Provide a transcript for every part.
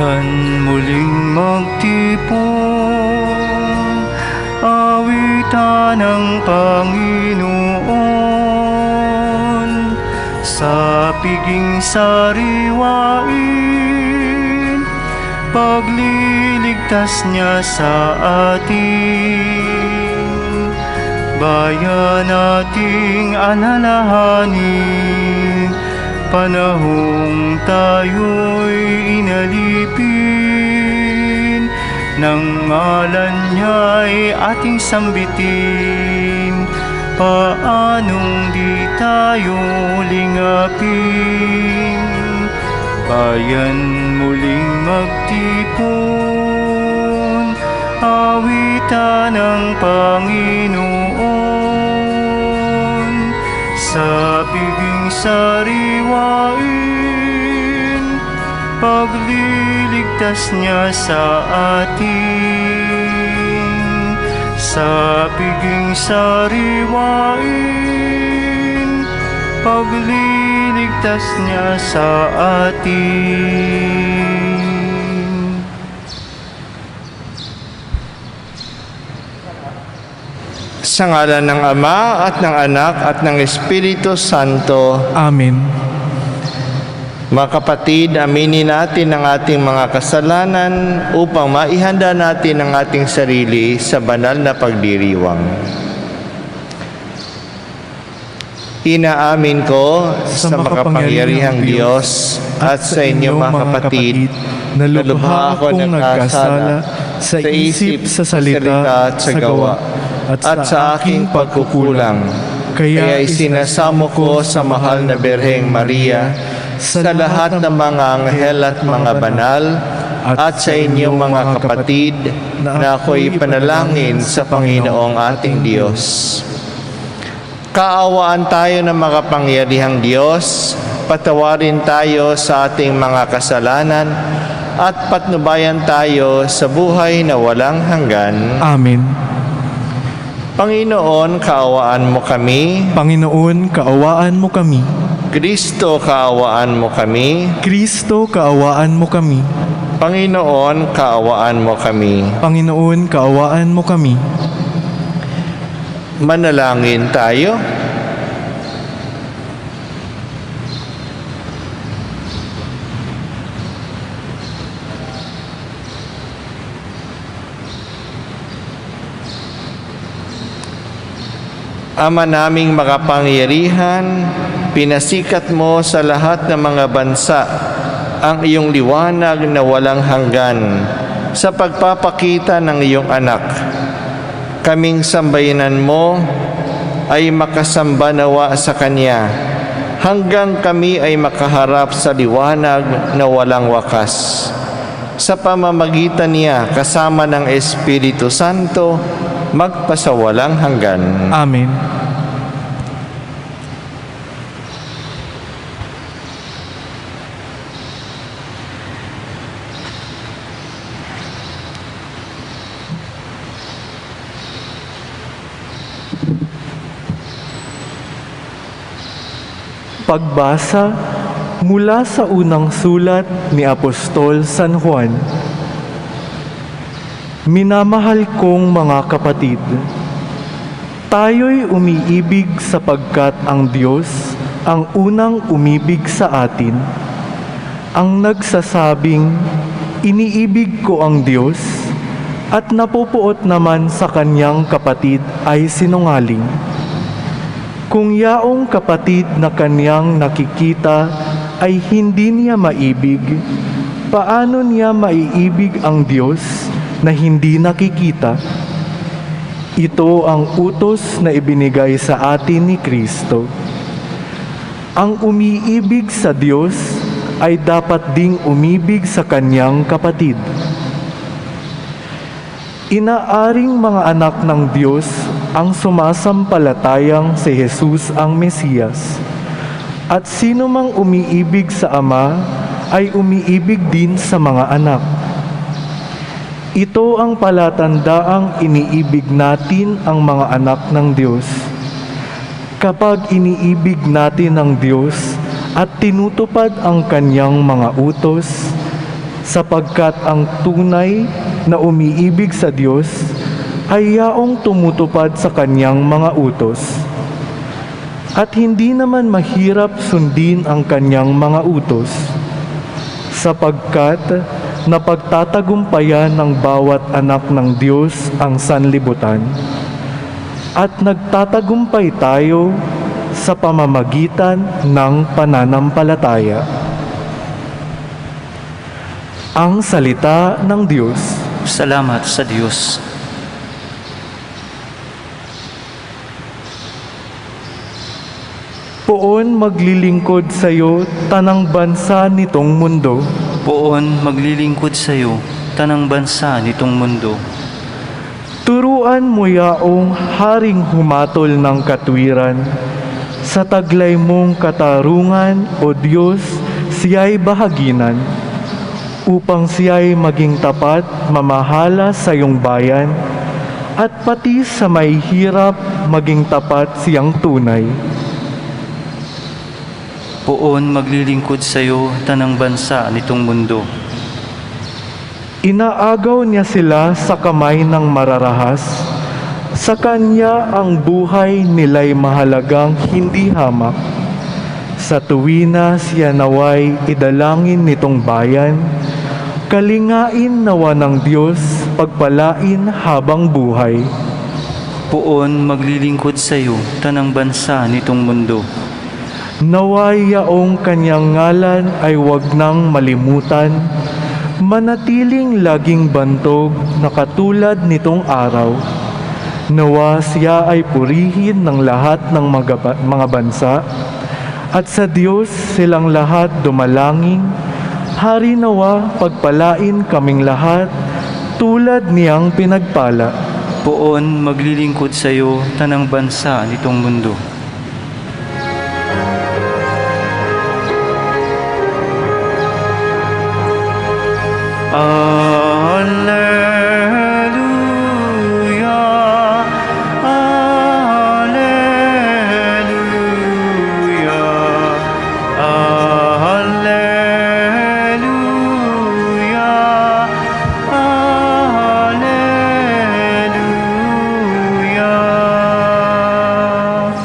bayan muling magtipon, awitan ng Panginoon, sa piging sariwain, pagliligtas niya sa atin. Bayan nating alalahanin, panahong tayo'y inalipin, ng ngalan niya'y ating sambitin, paanong di tayo lingapin. Bayan muling magtipon, awitan ng Panginoon, sa piging sariwain, pagliligtas niya sa atin. Sa piging sariwain, pagliligtas niya sa atin. Sa ngalan ng Ama at ng Anak at ng Espiritu Santo. Amen. Mga kapatid, aminin natin ang ating mga kasalanan upang maihanda natin ang ating sarili sa banal na pagdiriwang. Inaamin ko sa makapangyarihang Diyos at sa inyo mga kapatid na lubha ako nagkasala sa isip, sa salita at sa gawa at sa aking pagkukulang. Kaya isinasamo ko sa mahal na Birheng Maria, sa lahat ng mga anghel at mga banal, at sa inyong mga kapatid, na ako'y panalangin sa Panginoong ating Diyos. Kaawaan tayo ng makapangyarihang Diyos, patawarin tayo sa ating mga kasalanan, at patnubayan tayo sa buhay na walang hanggan. Amen. Panginoon, kaawaan mo kami. Panginoon, kaawaan mo kami. Kristo, kaawaan mo kami. Kristo, kaawaan mo kami. Panginoon, kaawaan mo kami. Panginoon, kaawaan mo kami. Manalangin tayo. Ama naming makapangyarihan, pinasikat mo sa lahat ng mga bansa ang iyong liwanag na walang hanggan sa pagpapakita ng iyong anak. Kaming sambayanan mo ay makasamba nawa sa Kanya hanggang kami ay makaharap sa liwanag na walang wakas. Sa pamamagitan niya kasama ng Espiritu Santo, magpasawalang hanggan. Amen. Pagbasa mula sa unang sulat ni Apostol San Juan. Minamahal kong mga kapatid, tayo'y umiibig sapagkat ang Diyos ang unang umibig sa atin. Ang nagsasabing, iniibig ko ang Diyos at napupuot naman sa kanyang kapatid ay sinungaling. Kung yaong kapatid na kanyang nakikita ay hindi niya maibig, paano niya maiibig ang Diyos na hindi nakikita? Ito ang utos na ibinigay sa atin ni Kristo. Ang umiibig sa Diyos ay dapat ding umibig sa kanyang kapatid. Inaaring mga anak ng Diyos ang sumasampalatayang si Jesus ang Mesiyas. At sino mang umiibig sa Ama ay umiibig din sa mga anak. Ito ang palatandaang iniibig natin ang mga anak ng Diyos. Kapag iniibig natin ang Diyos at tinutupad ang kanyang mga utos, sapagkat ang tunay na umiibig sa Diyos ay yaong tumutupad sa kanyang mga utos. At hindi naman mahirap sundin ang kanyang mga utos, sapagkat napagtatagumpayan ng bawat anak ng Diyos ang sanlibutan, at nagtatagumpay tayo sa pamamagitan ng pananampalataya. Ang salita ng Diyos. Salamat sa Diyos. Poon maglilingkod sa iyo tanang bansa nitong mundo. Poon maglilingkod sa iyo, tanang bansa nitong mundo. Turuan mo yaong haring humatol ng katwiran. Sa taglay mong katarungan, O Diyos, siya'y bahaginan. Upang siya'y maging tapat, mamahala sa iyong bayan. At pati sa may hirap, maging tapat siyang tunay. Poon maglilingkod sa iyo, tanang bansa nitong mundo. Inaagaw niya sila sa kamay ng mararahas. Sa kanya ang buhay nila'y mahalagang hindi hamak. Sa tuwina siya naway idalangin nitong bayan. Kalingain nawa ng Diyos, pagpalain habang buhay. Poon maglilingkod sa iyo, tanang bansa nitong mundo. Naway yaong kanyang ngalan ay wag nang malimutan, manatiling laging bantog na katulad nitong araw. Nawa siya ay purihin ng lahat ng mga bansa, at sa Diyos silang lahat dumalangin. Hari nawa pagpalain kaming lahat, tulad niyang pinagpala. Poon maglilingkod sa iyo, tanang bansa nitong mundo. Alleluia, alleluia, alleluia, alleluia.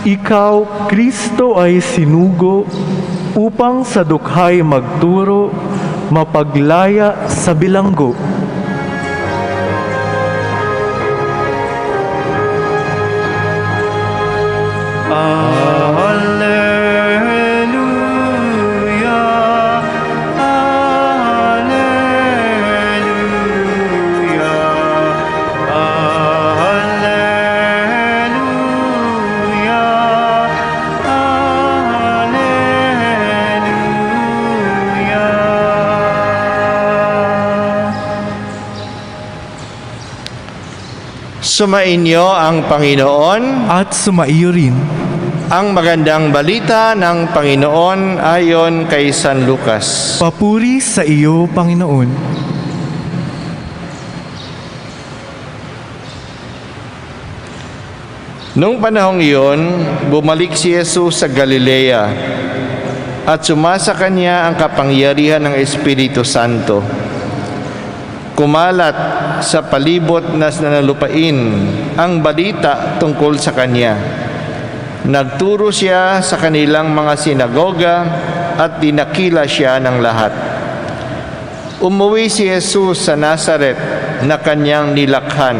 Ikaw, Kristo, ay sinugo upang sa dukhay magturo, mapaglaya sa bilanggo. Alleluia, alleluia, alleluia, alleluia. Sumainyo ang Panginoon. At sumaiyo rin. Ang magandang balita ng Panginoon ayon kay San Lucas. Papuri sa iyo, Panginoon. Noong panahong iyon, bumalik si Jesus sa Galilea at sumasa kanya ang kapangyarihan ng Espiritu Santo. Kumalat sa palibot na nalupain ang balita tungkol sa kanya. Nagturo siya sa kanilang mga sinagoga at dinakila siya ng lahat. Umuwi si Jesus sa Nazaret na kanyang nilakhan.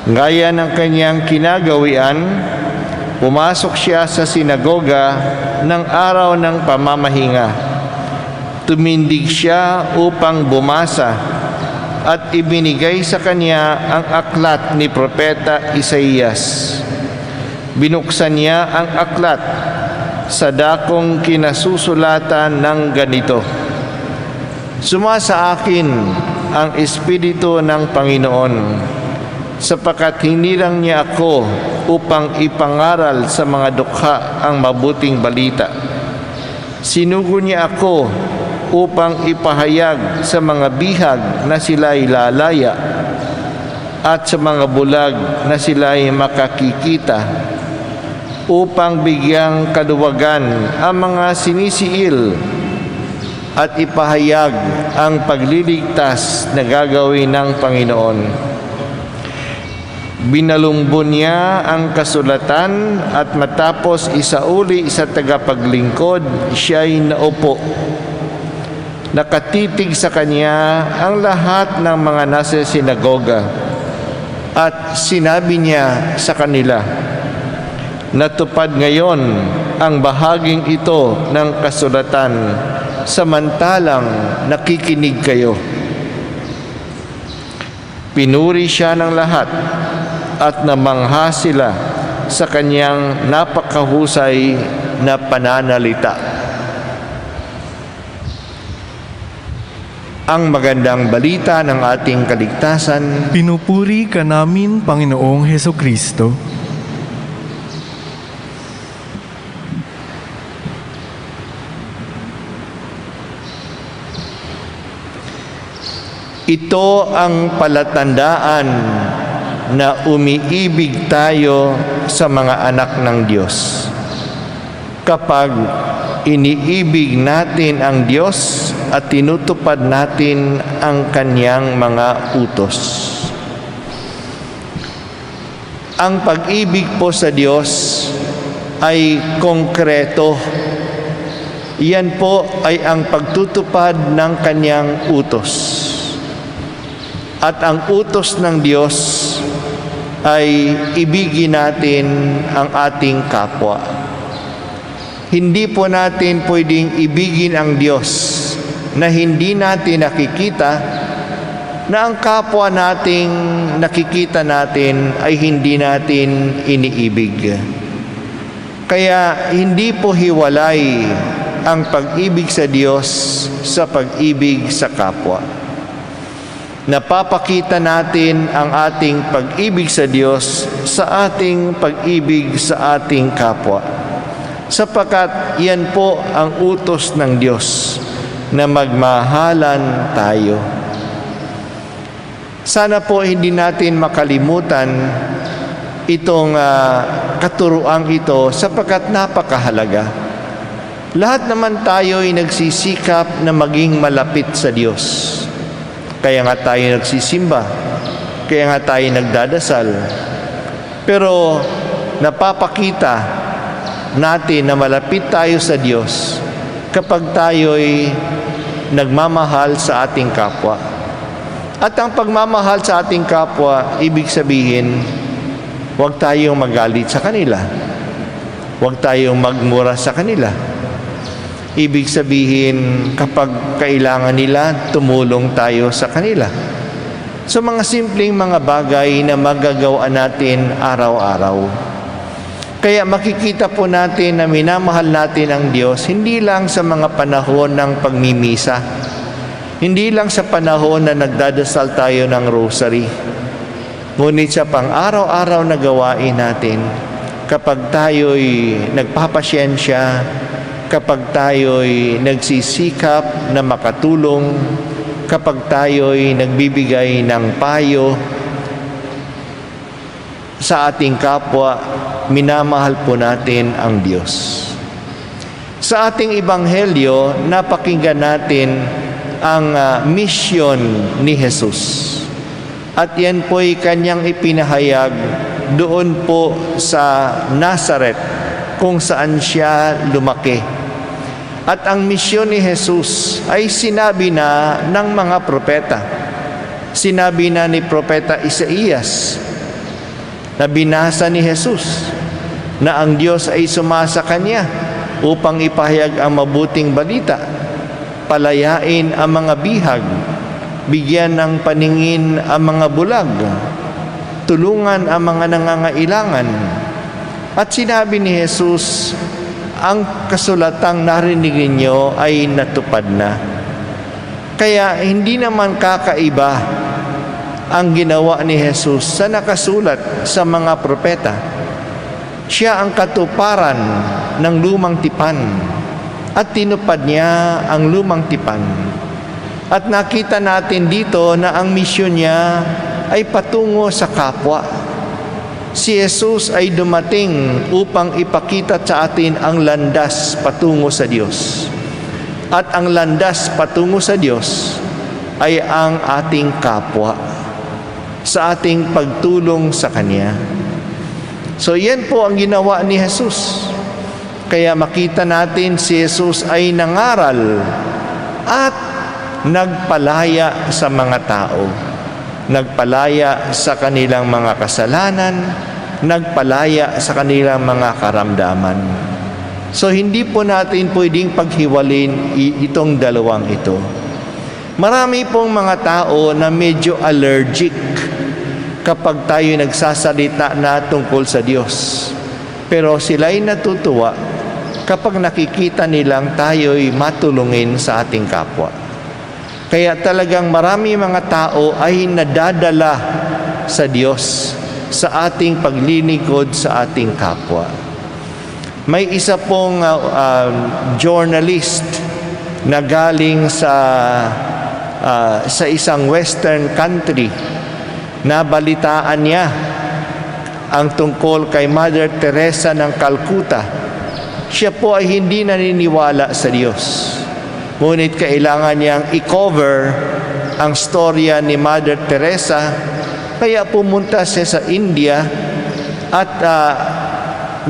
Gaya ng kanyang kinagawian, pumasok siya sa sinagoga ng araw ng pamamahinga. Tumindig siya upang bumasa at ibinigay sa kanya ang aklat ni Propeta Isaías. Binuksan niya ang aklat sa dakong kinasusulatan ng ganito: Sumasa akin ang Espiritu ng Panginoon, sapagkat hinilang niya ako upang ipangaral sa mga dukha ang mabuting balita. Sinugo niya ako upang ipahayag sa mga bihag na sila'y lalaya at sa mga bulag na sila'y makakikita, upang bigyang kaluwagan ang mga sinisiil at ipahayag ang pagliligtas na gagawin ng Panginoon. Binalumbon niya ang kasulatan at matapos isauli sa tagapaglingkod, siya'y naupo. Nakatitig sa kanya ang lahat ng mga nasa sinagoga at sinabi niya sa kanila, natupad ngayon ang bahaging ito ng kasulatan samantalang nakikinig kayo. Pinuri siya ng lahat at namangha sila sa kanyang napakahusay na pananalita. Ang magandang balita ng ating kaligtasan. Pinupuri ka namin, Panginoong Hesukristo. Ito ang palatandaan na umiibig tayo sa mga anak ng Diyos. Kapag iniibig natin ang Diyos at tinutupad natin ang Kanyang mga utos. Ang pag-ibig po sa Diyos ay konkreto. Iyan po ay ang pagtutupad ng Kanyang utos. At ang utos ng Diyos ay ibigin natin ang ating kapwa. Hindi po natin pwedeng ibigin ang Diyos na hindi natin nakikita, na ang kapwa nating nakikita natin ay hindi natin iniibig. Kaya hindi po hiwalay ang pag-ibig sa Diyos sa pag-ibig sa kapwa. Napapakita natin ang ating pag-ibig sa Diyos sa ating pag-ibig sa ating kapwa. Sapagkat yan po ang utos ng Diyos na magmahalan tayo. Sana po hindi natin makalimutan itong katuruang ito sapagkat napakahalaga. Lahat naman tayo ay nagsisikap na maging malapit sa Diyos. Kaya nga tayo nagsisimba, kaya nga tayo nagdadasal. Pero napapakita natin na malapit tayo sa Diyos kapag tayo'y nagmamahal sa ating kapwa. At ang pagmamahal sa ating kapwa, ibig sabihin, huwag tayong magalit sa kanila. Huwag tayong magmura sa kanila. Ibig sabihin, kapag kailangan nila, tumulong tayo sa kanila. So mga simpleng mga bagay na magagawa natin araw-araw. Kaya makikita po natin na minamahal natin ang Diyos, hindi lang sa mga panahon ng pagmimisa, hindi lang sa panahon na nagdadasal tayo ng rosary, ngunit sa pang-araw-araw na gawain natin, kapag tayo'y nagpapasyensya, kapag tayo'y nagsisikap na makatulong, kapag tayo'y nagbibigay ng payo sa ating kapwa, minamahal po natin ang Diyos. Sa ating ebanghelyo, napakinggan natin ang misyon ni Jesus. At yan po'y kanyang ipinahayag doon po sa Nazareth, kung saan siya lumaki. At ang misyon ni Jesus ay sinabi na ng mga propeta. Sinabi na ni Propeta Isaías na binasa ni Jesus na ang Diyos ay sumasa kanya upang ipahayag ang mabuting balita, palayain ang mga bihag, bigyan ng paningin ang mga bulag, tulungan ang mga nangangailangan. At sinabi ni Jesus, ang kasulatang narinig ninyo ay natupad na. Kaya hindi naman kakaiba ang ginawa ni Jesus sa nakasulat sa mga propeta. Siya ang katuparan ng lumang tipan at tinupad niya ang lumang tipan. At nakita natin dito na ang misyon niya ay patungo sa kapwa. Si Jesus ay dumating upang ipakita sa atin ang landas patungo sa Diyos. At ang landas patungo sa Diyos ay ang ating kapwa sa ating pagtulong sa Kanya. So yan po ang ginawa ni Jesus. Kaya makita natin si Jesus ay nangaral at nagpalaya sa mga tao. Nagpalaya sa kanilang mga kasalanan, nagpalaya sa kanilang mga karamdaman. So hindi po natin pwedeng paghiwalin itong dalawang ito. Marami pong mga tao na medyo allergic kapag tayo nagsasalita na tungkol sa Diyos. Pero sila'y natutuwa kapag nakikita nilang tayo'y matulungin sa ating kapwa. Kaya talagang marami mga tao ay nadadala sa Diyos sa ating paglilingkod sa ating kapwa. May isa pong journalist na galing sa isang western country. Nabalitaan niya ang tungkol kay Mother Teresa ng Calcutta. Siya po ay hindi naniniwala sa Diyos. Ngunit kailangan niyang i-cover ang storya ni Mother Teresa. Kaya pumunta siya sa India at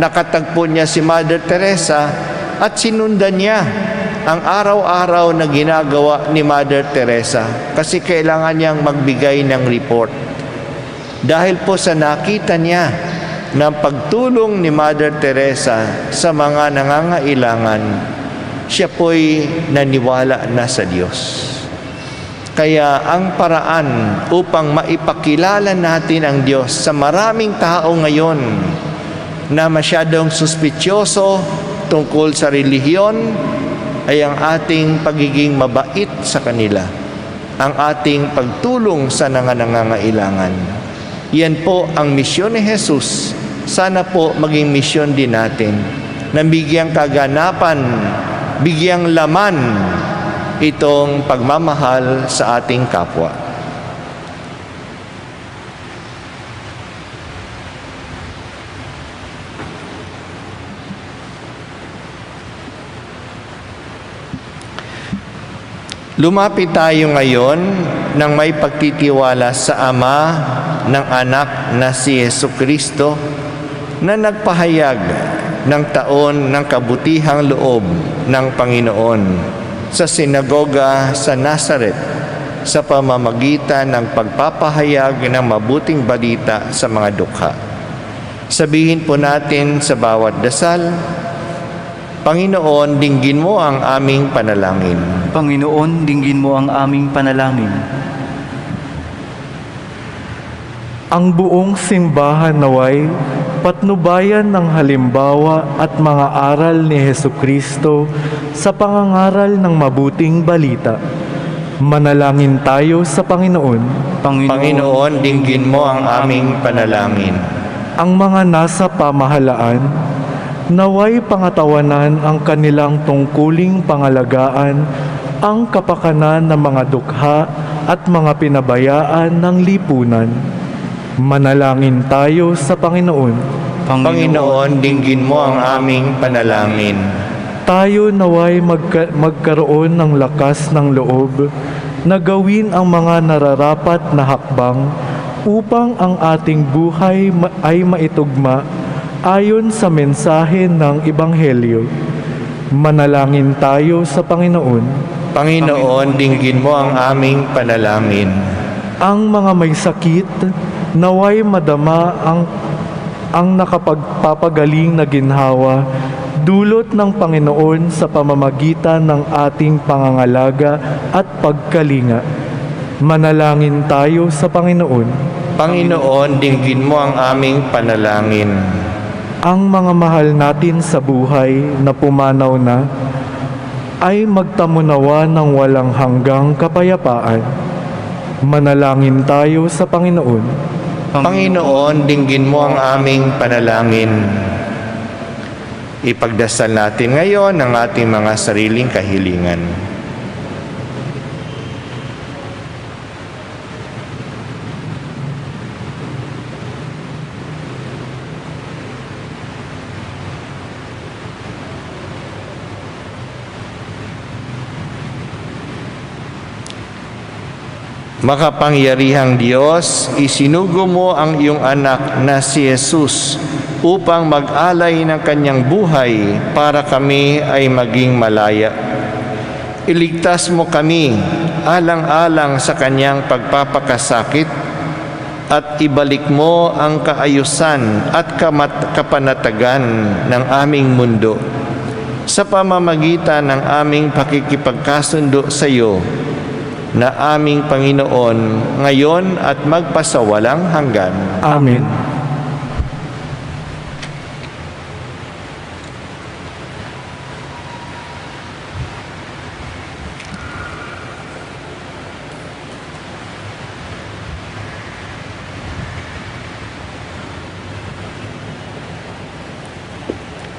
nakatagpo niya si Mother Teresa at sinundan niya ang araw-araw na ginagawa ni Mother Teresa kasi kailangan niyang magbigay ng report. Dahil po sa nakita niya ng pagtulong ni Mother Teresa sa mga nangangailangan, siya po'y naniwala na sa Diyos. Kaya ang paraan upang maipakilala natin ang Diyos sa maraming tao ngayon na masyadong suspitsyoso tungkol sa relihiyon ay ang ating pagiging mabait sa kanila, ang ating pagtulong sa nangangailangan. Yan po ang misyon ni Jesus. Sana po maging misyon din natin na bigyang kaganapan, bigyang laman itong pagmamahal sa ating kapwa. Lumapit tayo ngayon nang may pagtitiwala sa Ama ng anak na si Jesucristo na nagpahayag ng taon ng kabutihang loob ng Panginoon sa sinagoga sa Nazareth sa pamamagitan ng pagpapahayag ng mabuting balita sa mga dukha. Sabihin po natin sa bawat dasal, Panginoon, dinggin mo ang aming panalangin. Panginoon, dinggin mo ang aming panalangin. Ang buong simbahan naway patnubayan ng halimbawa at mga aral ni Hesukristo sa pangangaral ng mabuting balita. Manalangin tayo sa Panginoon. Panginoon, dinggin mo ang aming panalangin. Ang mga nasa pamahalaan, naway pangatawanan ang kanilang tungkuling pangalagaan ang kapakanan ng mga dukha at mga pinabayaan ng lipunan. Manalangin tayo sa Panginoon. Panginoon, dinggin mo ang aming panalangin. Tayo naway magkaroon ng lakas ng loob na gawin ang mga nararapat na hakbang upang ang ating buhay ay maitugma ayon sa mensahe ng Ebanghelyo. Manalangin tayo sa Panginoon. Panginoon, dinggin mo ang aming panalangin. Ang mga may sakit, naway madama ang nakapagpapagaling na ginhawa dulot ng Panginoon sa pamamagitan ng ating pangangalaga at pagkalinga. Manalangin tayo sa Panginoon. Panginoon, dinggin mo ang aming panalangin. Ang mga mahal natin sa buhay na pumanaw na ay magtamunawa ng walang hanggang kapayapaan. Manalangin tayo sa Panginoon. Panginoon, dinggin mo ang aming panalangin. Ipagdasal natin ngayon ang ating mga sariling kahilingan. Makapangyarihang Diyos, isinugo mo ang iyong anak na si Jesus upang mag-alay ng kanyang buhay para kami ay maging malaya. Iligtas mo kami alang-alang sa kanyang pagpapakasakit at ibalik mo ang kaayusan at kapanatagan ng aming mundo sa pamamagitan ng aming pakikipagkasundo sa iyo na aming Panginoon ngayon at magpasawalang hanggan. Amen.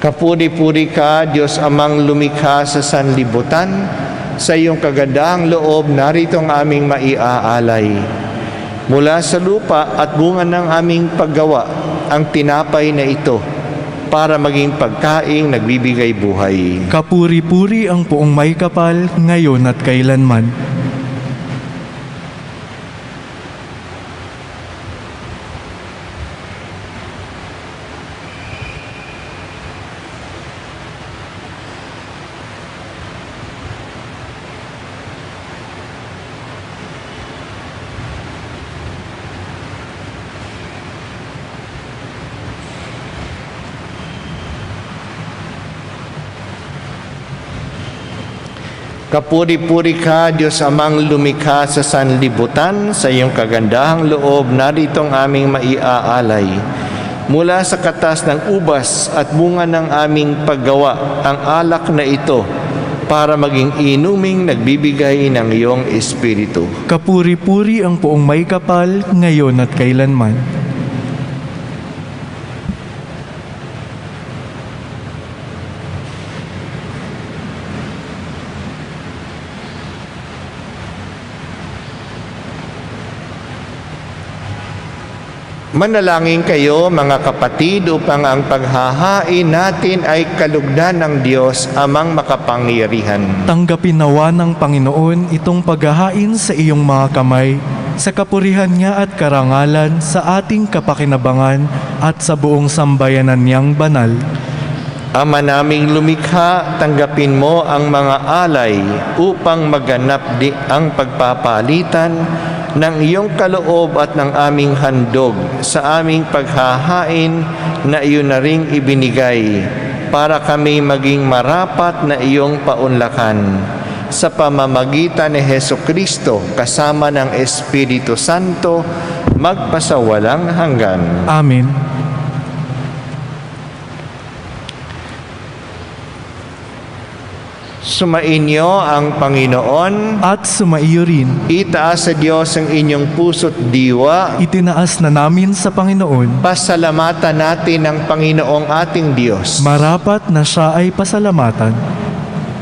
Kapuri-puri ka, Diyos Amang lumikha sa sanlibutan. Sa iyong kagandahang loob, narito ang aming maiaalay. Mula sa lupa at bunga ng aming paggawa, ang tinapay na ito, para maging pagkaing nagbibigay buhay. Kapuri-puri ang poong may kapal, ngayon at kailanman. Kapuri-puri ka, Diyos Amang lumikha sa sanlibutan, sa iyong kagandahang loob, narito ang aming maiaalay. Mula sa katas ng ubas at bunga ng aming paggawa, ang alak na ito, para maging inuming nagbibigay ng iyong Espiritu. Kapuri-puri ang poong may kapal, ngayon at kailanman. Manalangin kayo mga kapatid upang ang paghahain natin ay kalugdan ng Diyos Amang makapangyarihan. Tanggapin nawa ng Panginoon itong paghahain sa iyong mga kamay, sa kapurihan niya at karangalan, sa ating kapakinabangan at sa buong sambayanan niyang banal. Ama naming lumikha, tanggapin mo ang mga alay upang maganap ang pagpapalitan ng iyong kaloob at ng aming handog sa aming paghahain na iyon na ring ibinigay para kami maging marapat na iyong paunlakan. Sa pamamagitan ni Hesukristo kasama ng Espiritu Santo, magpasawalang hanggan. Amen. Sumainyo ang Panginoon. At sumaiyo rin. Itaas sa Diyos ang inyong puso't diwa. Itinaas na namin sa Panginoon. Pasalamatan natin ang Panginoong ating Diyos. Marapat na siya ay pasalamatan.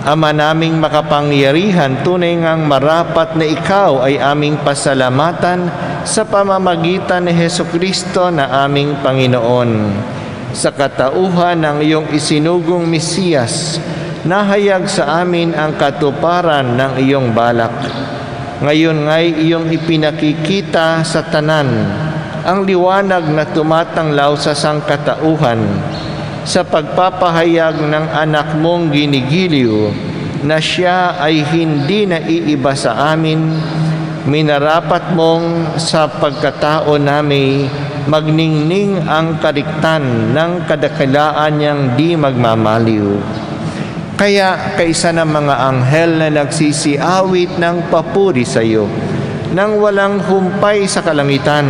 Ama naming makapangyarihan, tunay ngang marapat na ikaw ay aming pasalamatan sa pamamagitan ni Hesukristo na aming Panginoon. Sa katauhan ng iyong isinugong Mesiyas, nahayag sa amin ang katuparan ng iyong balak. Ngayon nga'y iyong ipinakikita sa tanan ang liwanag na tumatanglaw sa sangkatauhan sa pagpapahayag ng anak mong ginigiliw na siya ay hindi naiiba sa amin. Minarapat mong sa pagkatao namin magningning ang kaliktan ng kadakilaan niyang di magmamaliw. Kaya kaisa ng mga anghel na nagsisiawit ng papuri sa iyo, nang walang humpay sa kalangitan,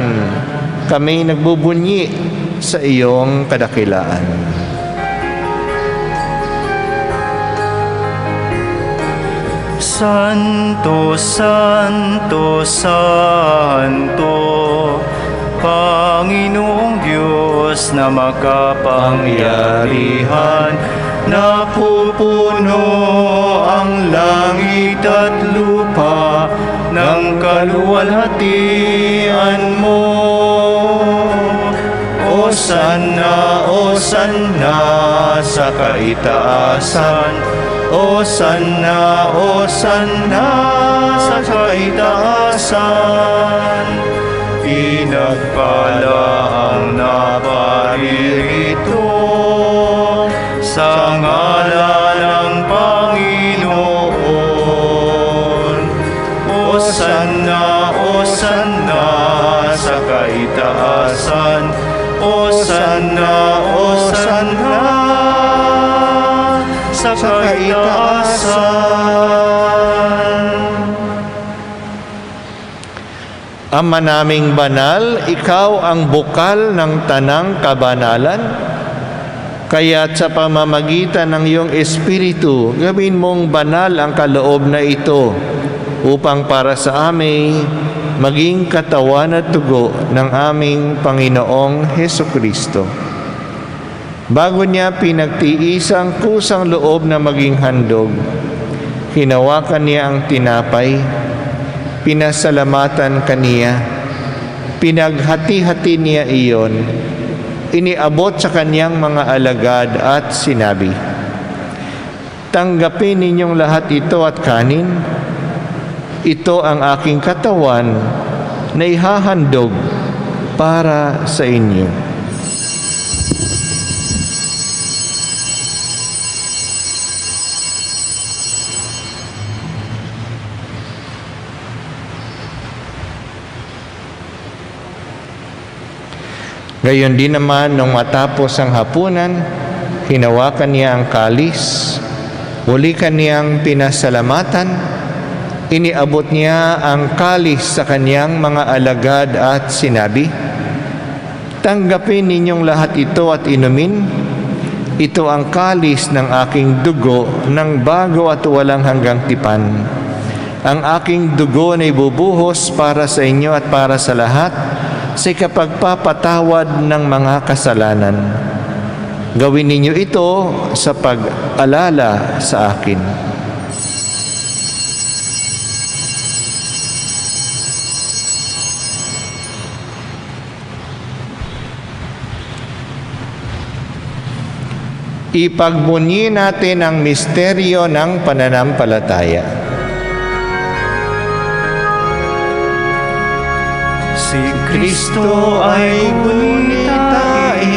kami nagbubunyi sa iyong kadakilaan. Santo, Santo, Santo, Panginoong Diyos na makapangyarihan, napupuno ang langit at lupa ng kaluwalhatian mo. Osanna, Osanna sa kaitaasan, Hosanna, Hosanna sa kaitaasan. Pinagpala ang naparirito sa ngalan ng Panginoon. Hosanna, Hosanna sa kaitaasan. Hosanna, Hosanna sa kaitaasan. Ama naming banal, ikaw ang bukal ng tanang kabanalan. Kaya't sa pamamagitan ng iyong Espiritu, gawin mong banal ang kaloob na ito upang para sa amin maging katawan at dugo ng aming Panginoong Hesukristo. Bago niya pinagtiis ang kusang loob na maging handog, hinawakan niya ang tinapay, pinasalamatan kaniya, pinaghati-hati niya iyon, iniabot sa kanyang mga alagad at sinabi, "Tanggapin ninyong lahat ito at kanin. Ito ang aking katawan na ihahandog para sa inyo." Gayon din naman, nung matapos ang hapunan, hinawakan niya ang kalis, muli kaniyang pinasalamatan, iniabot niya ang kalis sa kanyang mga alagad at sinabi, "Tanggapin ninyong lahat ito at inumin. Ito ang kalis ng aking dugo ng bago at walang hanggang tipan. Ang aking dugo na ibubuhos para sa inyo at para sa lahat sa kapagpapatawad ng mga kasalanan. Gawin ninyo ito sa pag-alala sa akin." Ipagbunyi natin ang misteryo ng pananampalataya. Si Kristo ay gunitain,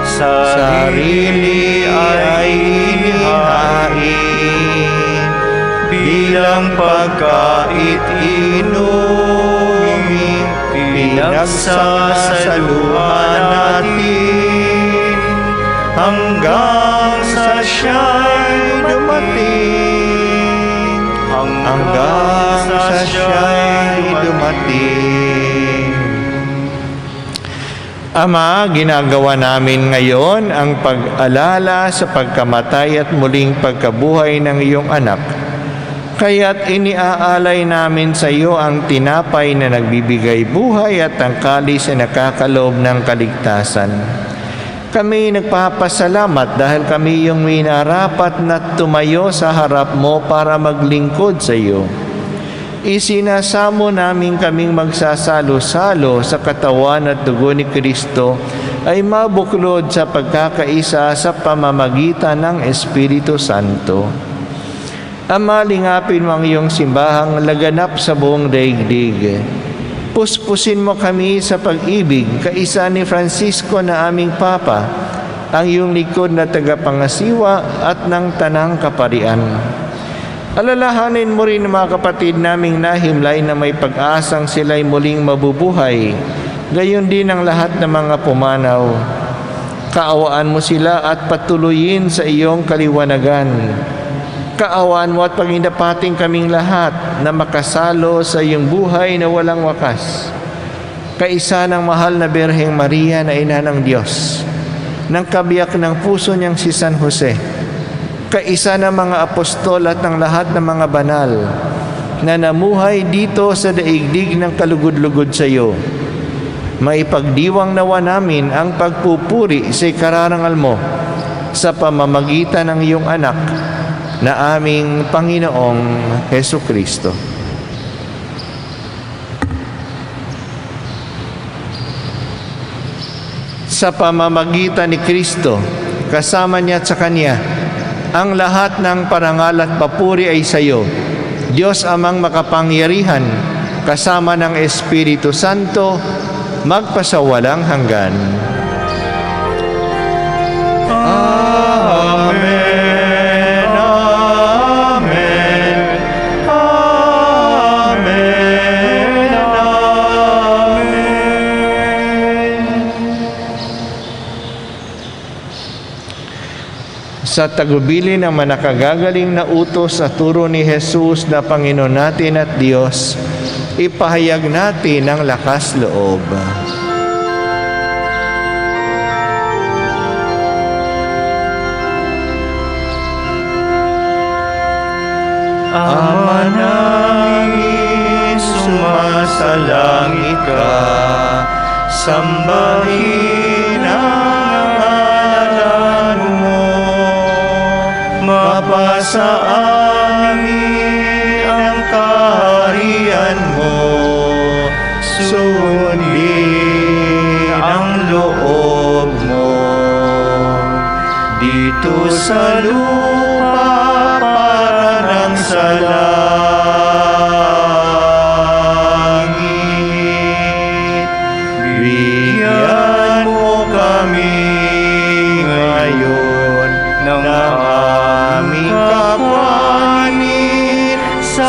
sarili ay inihain, bilang pagkait-inumin, pinagsasaluhan natin, hanggang sa siya'y dumating, hanggang sa siya'y dumating. Ama, ginagawa namin ngayon ang pag-alala sa pagkamatay at muling pagkabuhay ng iyong anak. Kaya't iniaalay namin sa iyo ang tinapay na nagbibigay buhay at ang kalis na nakakaloob ng kaligtasan. Kami nagpapasalamat dahil kami yung minarapat na tumayo sa harap mo para maglingkod sa iyo. Isinasamo namin kaming magsasalo-salo sa katawan at dugo ni Kristo ay mabuklod sa pagkakaisa sa pamamagitan ng Espiritu Santo. Ama, lingapin mo ang iyong simbahang laganap sa buong daigdig. Puspusin mo kami sa pag-ibig, kaisa ni Francisco na aming Papa, ang iyong likod na tagapangasiwa at ng tanang kaparian. Alalahanin mo rin mga kapatid naming nahimlay na may pag-asang sila'y muling mabubuhay, gayon din ang lahat ng mga pumanaw. Kaawaan mo sila at patuloyin sa iyong kaliwanagan. Kaawaan mo at paghindapating kaming lahat na makasalo sa iyong buhay na walang wakas. Kaisa ng mahal na Birheng Maria na Ina ng Diyos, ng kabiyak ng puso niyang si San Jose, kaisa ng mga apostol at ng lahat ng mga banal na namuhay dito sa daigdig ng kalugod-lugod sa iyo. Maipagdiwang nawa namin ang pagpupuri sa ikararangal mo sa pamamagitan ng iyong anak na aming Panginoong Hesukristo. Sa pamamagitan ni Kristo, kasama niya at sa Kanya, Ang lahat ng parangal at papuri ay sa iyo, Diyos Amang makapangyarihan, kasama ng Espiritu Santo, magpasawalang hanggan. Amen. Amen. Amen. Amen. Sa tagubili ng manakagagaling na utos at turo ni Jesus na Panginoon natin at Diyos, ipahayag natin ang lakas loob. Ama namin, sumasalangit ka, sambahin ang ngalan mo, mapasa amin ang kaharian mo, sundin ang loob mo, dito sa lupa sa langit. Bigyan mo kami ngayon ng aming kakanin sa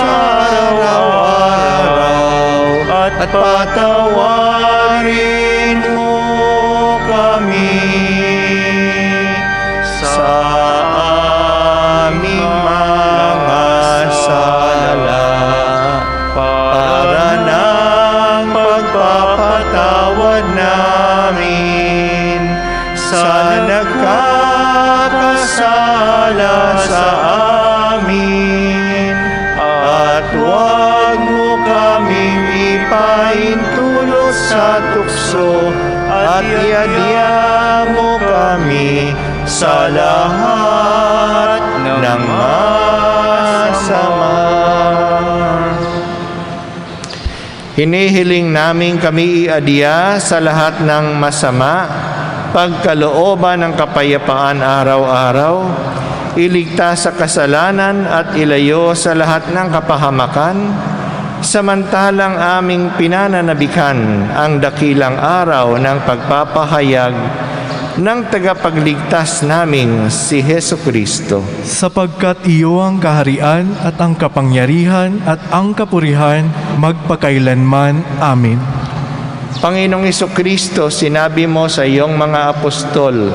araw-araw at patawarin mo kami sa aming para ng pagpapatawad namin sa nagkakasala sa amin, at huwag mo kaming ipahintulot sa tukso, at iadya mo kami sa lahat ng masama. Hinihiling namin kami iadya sa lahat ng masama, pagkalooban ng kapayapaan araw-araw, iligtas sa kasalanan at ilayo sa lahat ng kapahamakan, samantalang aming pinananabikan ang dakilang araw ng pagpapahayag ng tagapagligtas naming si Hesukristo. Sapagkat iyo ang kaharian at ang kapangyarihan at ang kapurihan magpakailanman. Amen. Panginoong Hesukristo, sinabi mo sa iyong mga apostol,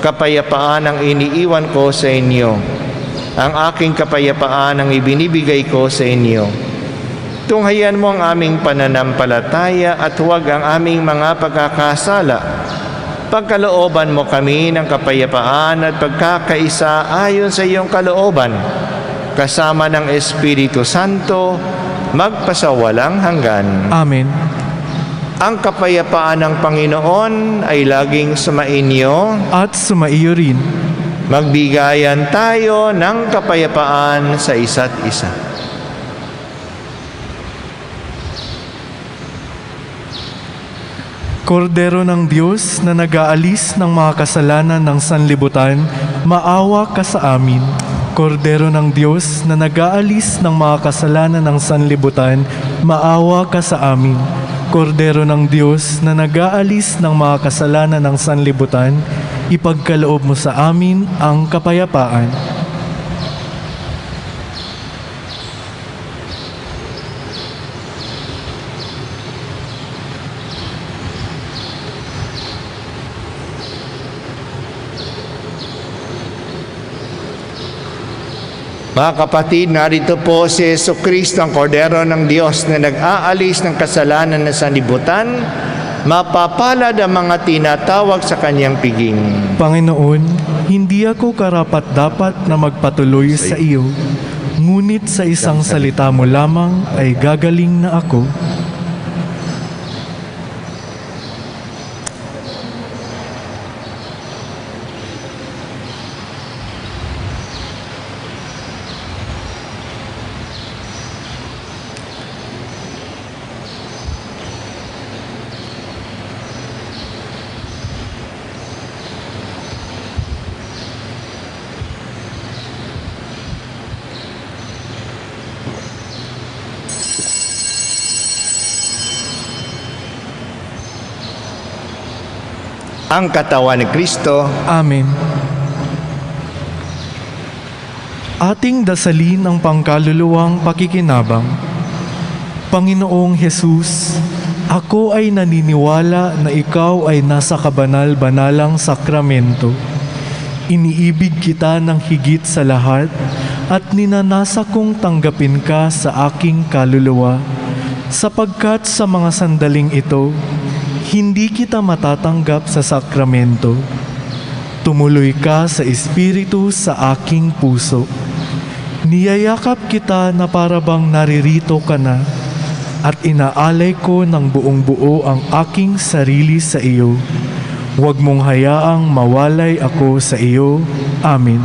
kapayapaan ang iniiwan ko sa inyo. Ang aking kapayapaan ang ibinibigay ko sa inyo. Tunghayan mo ang aming pananampalataya at huwag ang aming mga pagkakasala. Pagkalooban mo kami ng kapayapaan at pagkakaisa ayon sa iyong kalooban, kasama ng Espiritu Santo, magpasawalang hanggan. Amen. Ang kapayapaan ng Panginoon ay laging sumainyo At sumaiyo rin. Magbigayan tayo ng kapayapaan sa isa't isa. Kordero ng Diyos na nag-aalis ng mga kasalanan ng sanlibutan, maawa ka sa amin. Kordero ng Diyos na nag-aalis ng mga kasalanan ng sanlibutan, maawa ka sa amin. Kordero ng Diyos na nag-aalis ng mga kasalanan ng sanlibutan, ipagkaloob mo sa amin ang kapayapaan. Mga kapatid, narito po si Jesucristo, ang Kordero ng Diyos na nag-aalis ng kasalanan ng sanlibutan. Mapapalad ang mga tinatawag sa kanyang piging. Panginoon, hindi ako karapat-dapat na magpatuloy sa iyo, ngunit sa isang salita mo lamang ay gagaling na ako. ang katawan ni Kristo. Amen. Ating dasalin ang pangkaluluwang pakikinabang. Panginoong Hesus, ako ay naniniwala na ikaw ay nasa kabanal-banalang sakramento. Iniibig kita ng higit sa lahat at ninanasa kong tanggapin ka sa aking kaluluwa, sapagkat sa mga sandaling ito, hindi kita matatanggap sa sakramento. Tumuloy ka sa Espiritu sa aking puso. Niyayakap kita na parabang naririto ka na, at inaalay ko ng buong buo ang aking sarili sa iyo. Huwag mong hayaang mawalay ako sa iyo. Amen.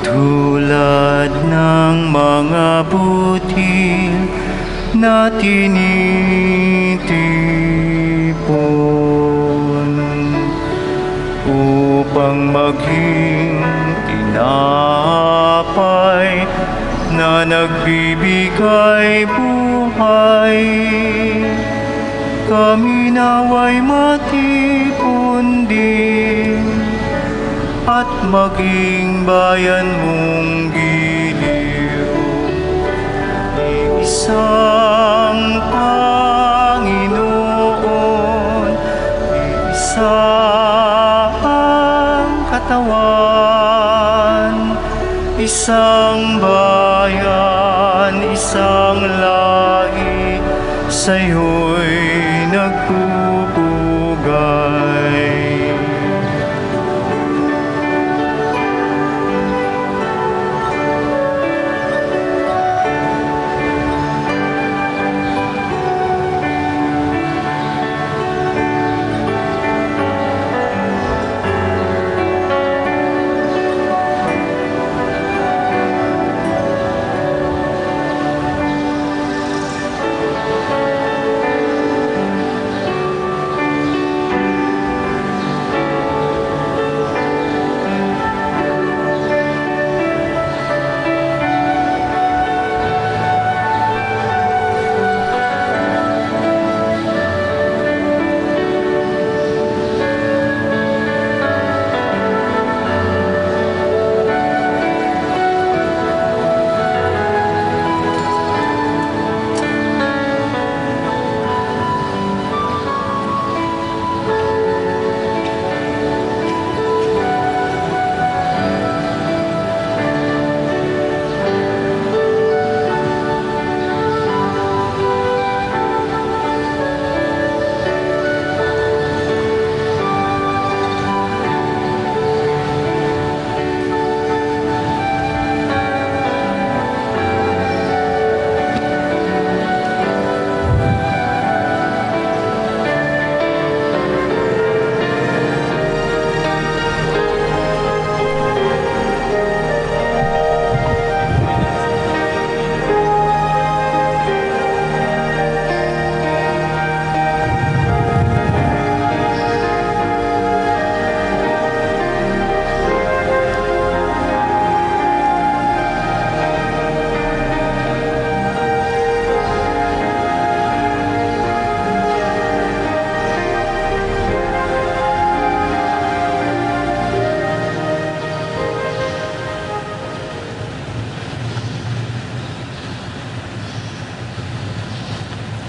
Tulad ng mga butil na tinitipon upang maging tinapay na nagbibigay buhay, kami naway matipon din at maging bayan mong giliw. Iisang Panginoon, iisang katawan, isang bayan, isang lahi, sa'yo'y nagpupugay.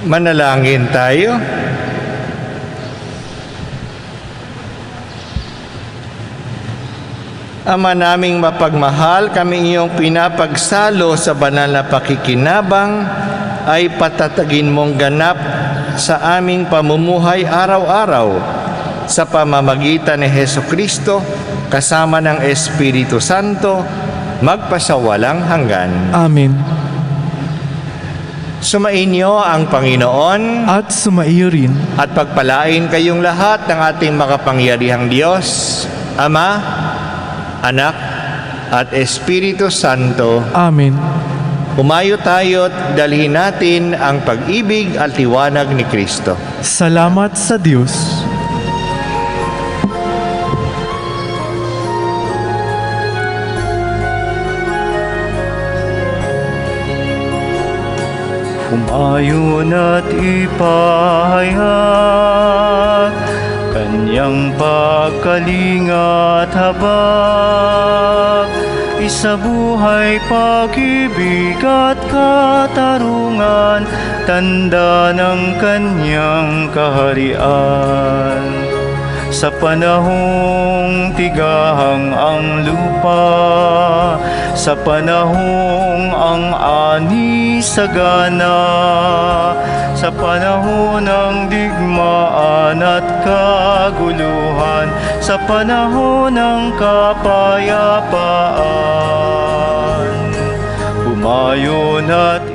Manalangin tayo. Ama naming mapagmahal, kami iyong pinapagsalo sa banal na pakikinabang ay patatagin mong ganap sa aming pamumuhay araw-araw sa pamamagitan ni Hesukristo kasama ng Espiritu Santo magpasawalang hanggan. Amen. Sumainyo ang Panginoon At sumaiyo rin. at pagpalain kayong lahat ng ating makapangyarihang Diyos, Ama, Anak, at Espiritu Santo. Amen. Humayo tayo at dalhin natin ang pag-ibig at liwanag ni Kristo. Salamat sa Diyos. Humayon at ipahayag kanyang pagkalingat habag, isabuhay pag-ibig at katarungan, tanda ng kanyang kaharian. Sa panahong tigahang ang lupa, sa panahong ang ani sagana, sa panahon ng digmaan at kaguluhan, sa panahon ng kapayapaan. Humayon at